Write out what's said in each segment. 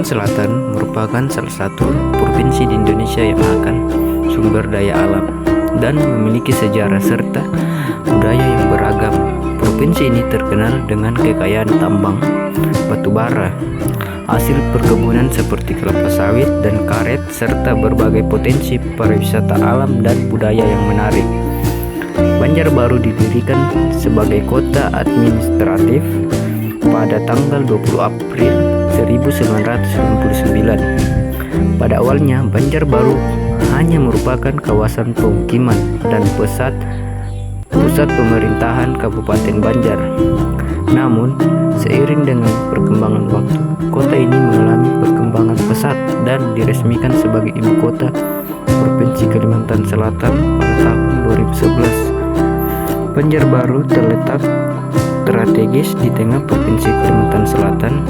Kalimantan Selatan merupakan salah satu provinsi di Indonesia yang makan sumber daya alam dan memiliki sejarah serta budaya yang beragam. Provinsi ini terkenal dengan kekayaan tambang, batu bara, hasil perkebunan seperti kelapa sawit dan karet, serta berbagai potensi pariwisata alam dan budaya yang menarik. Banjarbaru didirikan sebagai kota administratif pada tanggal 20 April 1999. Pada awalnya, Banjarbaru hanya merupakan kawasan pemukiman dan pusat pemerintahan Kabupaten Banjar. Namun, seiring dengan perkembangan waktu, kota ini mengalami perkembangan pesat dan diresmikan sebagai ibu kota Provinsi Kalimantan Selatan pada tahun 2011. Banjarbaru terletak strategis di tengah Provinsi Kalimantan Selatan,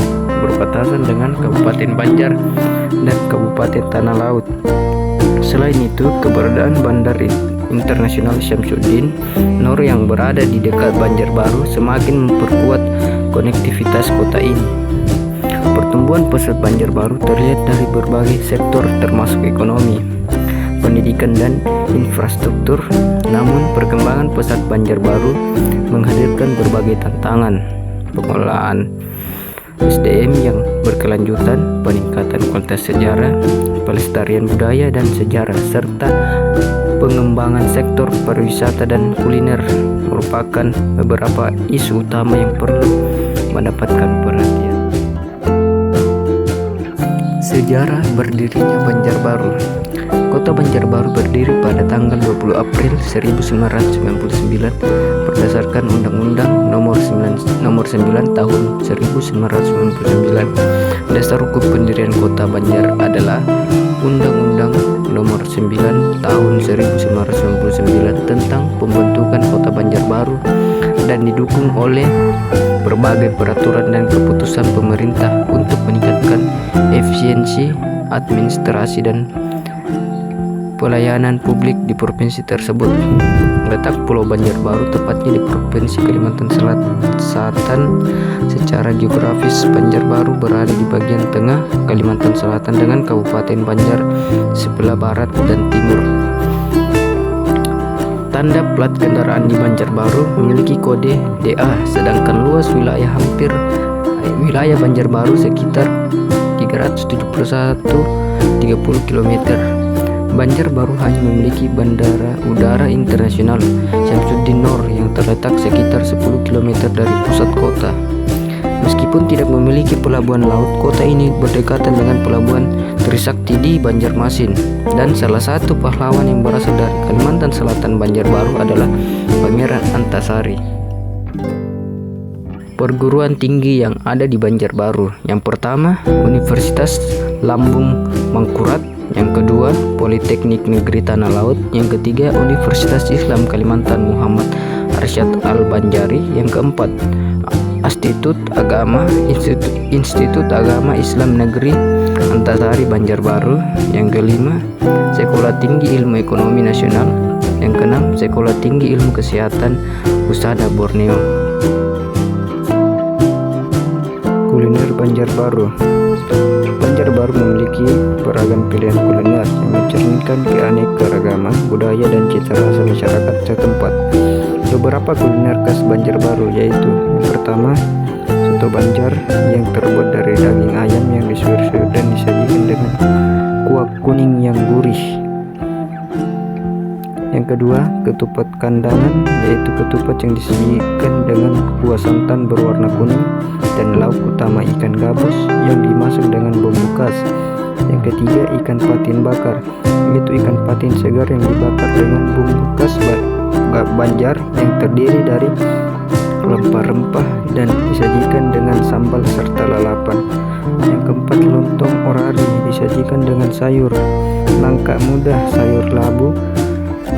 berbatasan dengan Kabupaten Banjar dan Kabupaten Tanah Laut. Selain itu, keberadaan Bandar Internasional Syamsuddin Nur yang berada di dekat Banjarbaru semakin memperkuat konektivitas kota ini. Pertumbuhan pesat Banjarbaru terlihat dari berbagai sektor termasuk ekonomi, pendidikan dan infrastruktur. Namun, perkembangan pesat Banjarbaru menghadirkan berbagai tantangan: pengelolaan SDM yang berkelanjutan, peningkatan kualitas sejarah, pelestarian budaya dan sejarah, serta pengembangan sektor pariwisata dan kuliner merupakan beberapa isu utama yang perlu mendapatkan perhatian. Sejarah berdirinya Banjarbaru. Kota Banjarbaru berdiri pada tanggal 20 April 1999 berdasarkan Undang-Undang Nomor 9 Tahun 1999. Dasar hukum pendirian Kota Banjar adalah Undang-Undang Nomor 9 Tahun 1999 tentang pembentukan Kota Banjarbaru dan didukung oleh berbagai peraturan dan keputusan pemerintah untuk meningkatkan efisiensi administrasi dan pelayanan publik di provinsi tersebut. Letak Pulau Banjarbaru tepatnya di Provinsi Kalimantan Selatan. Secara geografis, Banjarbaru berada di bagian tengah Kalimantan Selatan dengan Kabupaten Banjar sebelah barat dan timur. Tanda plat kendaraan di Banjarbaru memiliki kode DA, sedangkan luas wilayah Banjarbaru sekitar 371,30 km. Banjarbaru hanya memiliki Bandara Udara Internasional Syamsuddin Nur yang terletak sekitar 10 km dari pusat kota. Meskipun tidak memiliki pelabuhan laut, kota ini berdekatan dengan pelabuhan Trisakti di Banjarmasin. Dan salah satu pahlawan yang berasal dari Kalimantan Selatan Banjarbaru adalah Pangeran Antasari. Perguruan tinggi yang ada di Banjarbaru: yang pertama, Universitas Lambung Mangkurat; yang kedua, Politeknik Negeri Tanah Laut; yang ketiga, Universitas Islam Kalimantan Muhammad Arsyad Al-Banjari; yang keempat, Institut Agama Islam Negeri Antasari Banjarbaru; yang kelima, Sekolah Tinggi Ilmu Ekonomi Nasional; yang keenam, Sekolah Tinggi Ilmu Kesehatan Husada Borneo. Kuliner Banjarbaru. Banjarbaru memiliki beragam pilihan kuliner yang mencerminkan keanekaragaman budaya dan cita rasa masyarakat setempat. Beberapa kuliner khas Banjarbaru yaitu: yang pertama, soto Banjar yang terbuat dari daging ayam yang disuir-suir dan disajikan dengan kuah kuning yang gurih. Yang kedua, ketupat kandangan, yaitu ketupat yang disajikan dengan kuah santan berwarna kuning dan lauk utama ikan gabus yang dimasak dengan bumbu khas. Yang ketiga, ikan patin bakar, yaitu ikan patin segar yang dibakar dengan bumbu khas Banjar yang terdiri dari rempah-rempah dan disajikan dengan sambal serta lalapan. Yang keempat, lontong orari disajikan dengan sayur nangka muda, sayur labu,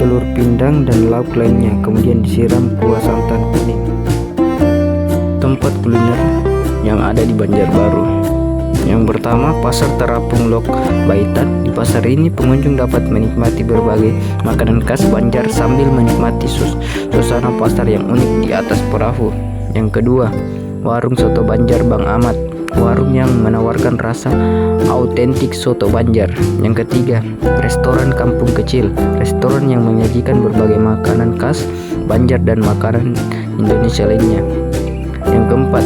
telur pindang dan lauk lainnya, kemudian disiram kuah santan kuning. Tempat kuliner yang ada di Banjarbaru. Yang pertama, Pasar Terapung Lok Baitan. Di pasar ini pengunjung dapat menikmati berbagai makanan khas Banjar sambil menikmati suasana pasar yang unik di atas perahu. Yang kedua, Warung Soto Banjar Bang Ahmad. warung yang menawarkan rasa autentik soto Banjar. Yang ketiga, restoran kampung kecil, restoran yang menyajikan berbagai makanan khas Banjar dan makanan Indonesia lainnya. Yang keempat,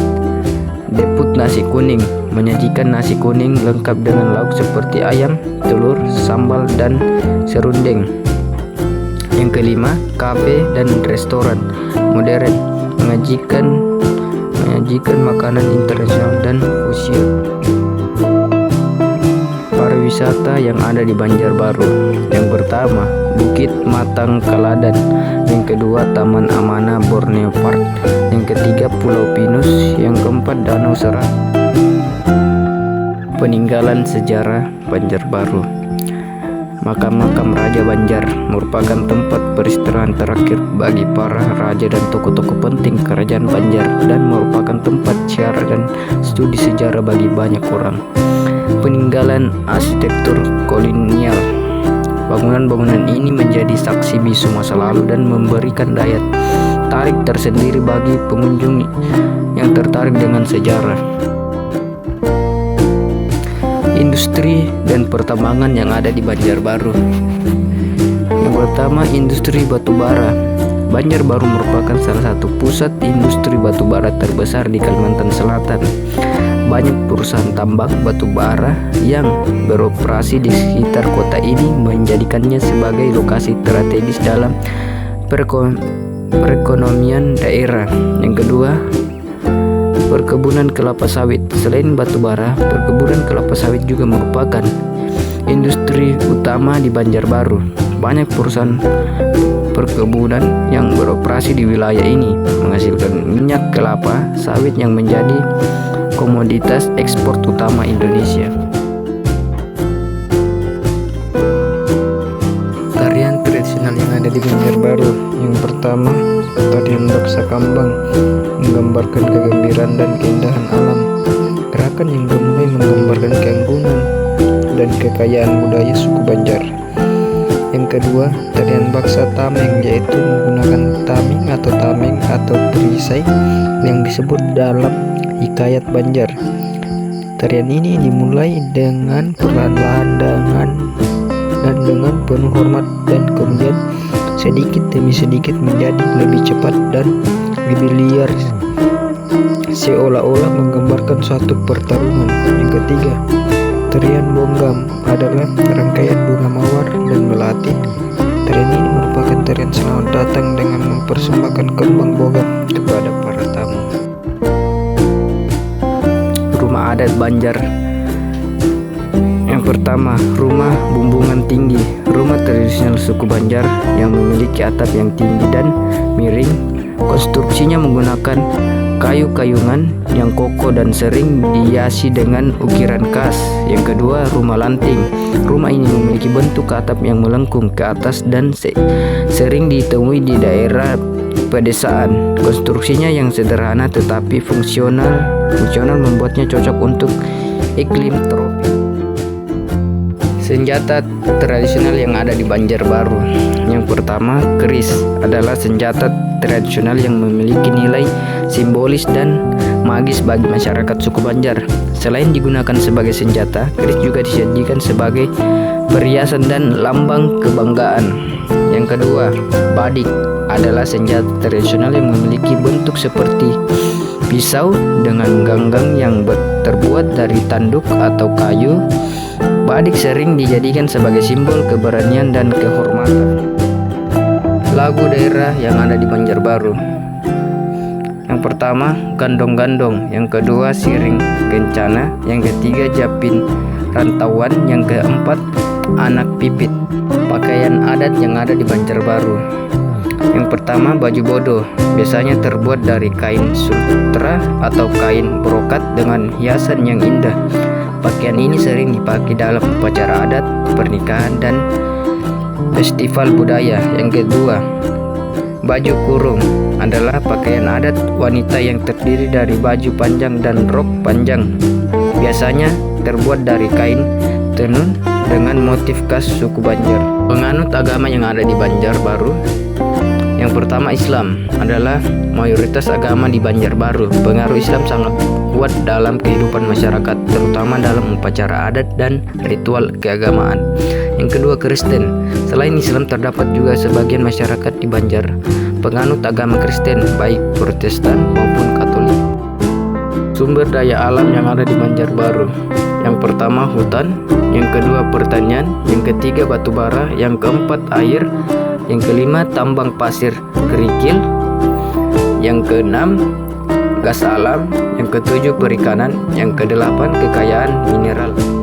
Deput Nasi Kuning, menyajikan nasi kuning lengkap dengan lauk seperti ayam, telur, sambal, dan serundeng. Yang kelima, kafe dan restoran modern, menyajikan makanan internasional dan fusion. Pariwisata yang ada di Banjarbaru. Yang pertama, Bukit Matang Kaladan. Yang kedua, Taman Amanah Borneo Park. Yang ketiga, Pulau Pinus. Yang keempat, Danau Serat. Peninggalan sejarah Banjarbaru. Makam Raja Banjar merupakan tempat peristirahatan terakhir bagi para raja dan tokoh-tokoh penting kerajaan Banjar dan merupakan tempat ziarah dan studi sejarah bagi banyak orang. Peninggalan arsitektur kolonial. Bangunan-bangunan ini menjadi saksi bisu masa lalu dan memberikan daya tarik tersendiri bagi pengunjung yang tertarik dengan sejarah. Industri dan pertambangan yang ada di Banjarbaru. Yang pertama, industri batubara. Banjarbaru merupakan salah satu pusat industri batubara terbesar di Kalimantan Selatan. Banyak perusahaan tambang batubara yang beroperasi di sekitar kota ini menjadikannya sebagai lokasi strategis dalam perekonomian daerah. Yang kedua, perkebunan kelapa sawit. Selain batubara, perkebunan kelapa sawit juga merupakan industri utama di Banjarbaru. Banyak perusahaan perkebunan yang beroperasi di wilayah ini menghasilkan minyak kelapa sawit yang menjadi komoditas ekspor utama Indonesia. Tarian tradisional yang ada di Banjarbaru. Yang pertama, tarian Baksa Kambang, menggambarkan kegembiraan dan keindahan alam. Gerakan yang dimulai menggambarkan keanggunan dan kekayaan budaya suku Banjar. Yang kedua, tarian Baksa Tameng, yaitu menggunakan tameng atau perisai yang disebut dalam hikayat Banjar. Tarian ini dimulai dengan perlahan-lahan dan dengan penuh hormat dan kemudian sedikit demi sedikit menjadi lebih cepat dan lebih liar, seolah-olah menggambarkan suatu pertarungan. Yang ketiga, tarian Bonggam adalah rangkaian bunga mawar dan melati. Tarian ini merupakan tarian selamat datang dengan mempersembahkan kembang bonggam kepada para tamu. Rumah adat Banjar. Yang pertama, rumah bumbungan tinggi, rumah tradisional suku Banjar yang memiliki atap yang tinggi dan miring. Konstruksinya menggunakan kayu-kayungan yang kokoh dan sering dihiasi dengan ukiran khas. Yang kedua, rumah lanting. Rumah ini memiliki bentuk atap yang melengkung ke atas dan sering ditemui di daerah pedesaan. Konstruksinya yang sederhana tetapi fungsional membuatnya cocok untuk iklim tropis. Senjata tradisional yang ada di Banjarbaru. Yang pertama, keris adalah senjata tradisional yang memiliki nilai simbolis dan magis bagi masyarakat suku Banjar. Selain digunakan sebagai senjata, keris juga disajikan sebagai perhiasan dan lambang kebanggaan. Yang kedua, badik adalah senjata tradisional yang memiliki bentuk seperti pisau dengan ganggang yang terbuat dari tanduk atau kayu. Badik sering dijadikan sebagai simbol keberanian dan kehormatan. Lagu daerah yang ada di Banjarbaru. Yang pertama, Gandong-Gandong. Yang kedua, Siring Kencana. Yang ketiga, Japin Rantauan. Yang keempat, Anak Pipit. Pakaian adat yang ada di Banjarbaru. Yang pertama, baju bodo. Biasanya terbuat dari kain sutra atau kain brokat dengan hiasan yang indah. Pakaian ini sering dipakai dalam upacara adat, pernikahan, dan festival budaya. Yang kedua, baju kurung adalah pakaian adat wanita yang terdiri dari baju panjang dan rok panjang. Biasanya terbuat dari kain tenun dengan motif khas suku Banjar. Penganut agama yang ada di Banjarbaru. Yang pertama, Islam adalah mayoritas agama di Banjarbaru. Pengaruh Islam sangat kuat dalam kehidupan masyarakat, terutama dalam upacara adat dan ritual keagamaan. Yang kedua, Kristen. Selain Islam, terdapat juga sebagian masyarakat di Banjar penganut agama Kristen, baik Protestan maupun Katolik. Sumber daya alam yang ada di Banjarbaru. Yang pertama, hutan. Yang kedua, pertanian. Yang ketiga, batu bara. Yang keempat, air. Yang kelima, tambang pasir kerikil. Yang keenam, gas alam. Yang ketujuh, perikanan. Yang kedelapan, kekayaan mineral.